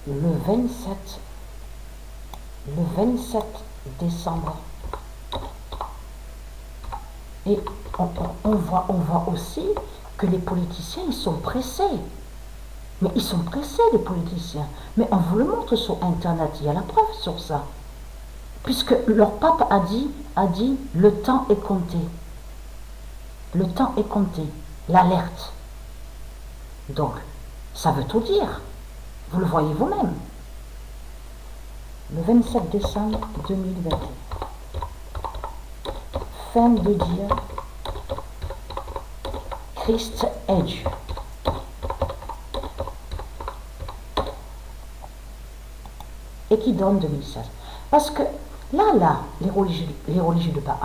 le 27 décembre. Et on voit aussi que les politiciens, ils sont pressés. Mais ils sont pressés, les politiciens. Mais on vous le montre sur Internet, il y a la preuve sur ça. Puisque leur pape a dit, le temps est compté. Le temps est compté. L'alerte. Donc, ça veut tout dire. Vous le voyez vous-même. Le 27 décembre 2021. Fin de dire, Christ est Dieu. Et qui donne 2016. Parce que là, les religieux de Baal,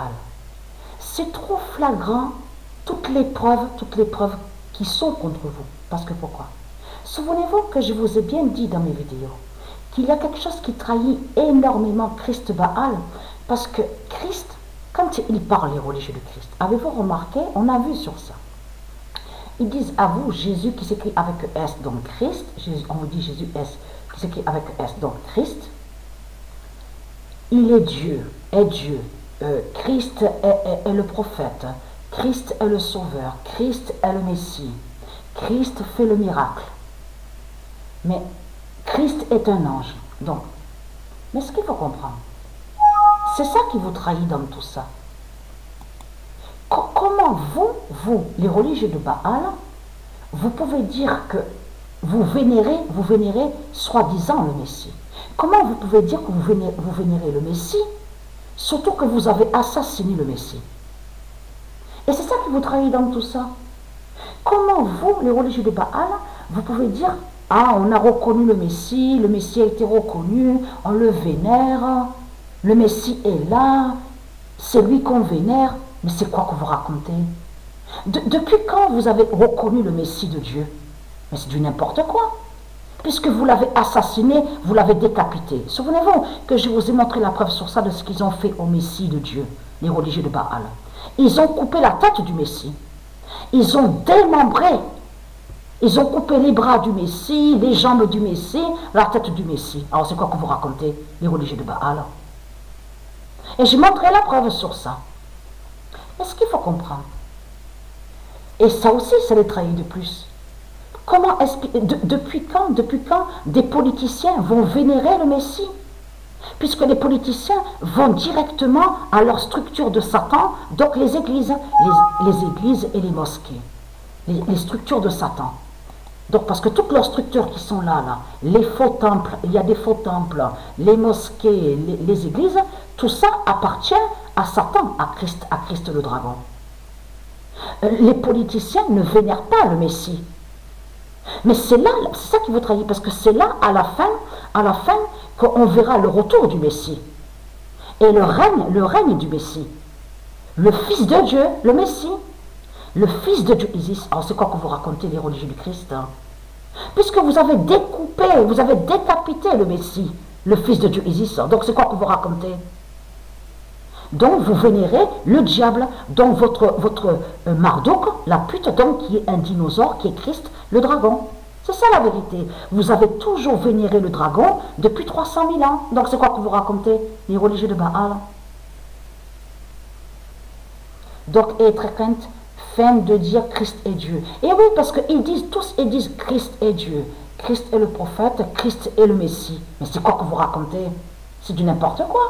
c'est trop flagrant toutes les preuves qui sont contre vous. Parce que pourquoi? Souvenez-vous que je vous ai bien dit dans mes vidéos qu'il y a quelque chose qui trahit énormément Christ Baal. Parce que Christ, quand il parle les religieux de Christ, avez-vous remarqué? On a vu sur ça. Ils disent à vous, Jésus qui s'écrit avec S, donc Christ, on vous dit Jésus S, qui s'écrit avec S, donc Christ, il est Dieu, Christ est le prophète, Christ est le sauveur, Christ est le Messie, Christ fait le miracle. Mais Christ est un ange. Donc, mais ce qu'il faut comprendre, c'est ça qui vous trahit dans tout ça. Comment vous, les religieux de Baal, vous pouvez dire que vous vénérez soi-disant le Messie? Comment vous pouvez dire que vous vénérez le Messie, surtout que vous avez assassiné le Messie? Et c'est ça qui vous trahit dans tout ça. Comment vous, les religieux de Baal, vous pouvez dire, ah, on a reconnu le Messie a été reconnu, on le vénère, le Messie est là, c'est lui qu'on vénère. Mais c'est quoi que vous racontez? Depuis quand vous avez reconnu le Messie de Dieu? Mais c'est du n'importe quoi. Puisque vous l'avez assassiné, vous l'avez décapité. Souvenez-vous que je vous ai montré la preuve sur ça de ce qu'ils ont fait au Messie de Dieu, les religieux de Baal. Ils ont coupé la tête du Messie. Ils ont démembré. Ils ont coupé les bras du Messie, les jambes du Messie, la tête du Messie. Alors c'est quoi que vous racontez, les religieux de Baal? Et j'ai montré la preuve sur ça. Est-ce qu'il faut comprendre? Et ça aussi, ça les trahit de plus. Comment depuis quand des politiciens vont vénérer le Messie? Puisque les politiciens vont directement à leur structure de Satan, donc les églises, les églises et les mosquées, les structures de Satan. Donc parce que toutes leurs structures qui sont là, les faux temples, il y a des faux temples, les mosquées, les églises, tout ça appartient à Satan, à Christ le dragon. Les politiciens ne vénèrent pas le Messie. Mais c'est ça qui vous trahit, parce que c'est là, à la fin, qu'on verra le retour du Messie. Et le règne du Messie. Le Fils de Dieu, le Messie. Le Fils de Dieu, Isis. Alors c'est quoi que vous racontez, les religieux du Christ? Puisque vous avez découpé, vous avez décapité le Messie, le Fils de Dieu, Isis. Donc c'est quoi que vous racontez? Donc vous vénérez le diable, donc votre Marduk, la pute, donc qui est un dinosaure, qui est Christ, le dragon. C'est ça la vérité. Vous avez toujours vénéré le dragon depuis 300 000 ans. Donc c'est quoi que vous racontez, les religieux de Baal? Donc, être crainte, fin de dire Christ est Dieu. Et oui, parce qu'ils disent Christ est Dieu. Christ est le prophète, Christ est le Messie. Mais c'est quoi que vous racontez? C'est du n'importe quoi.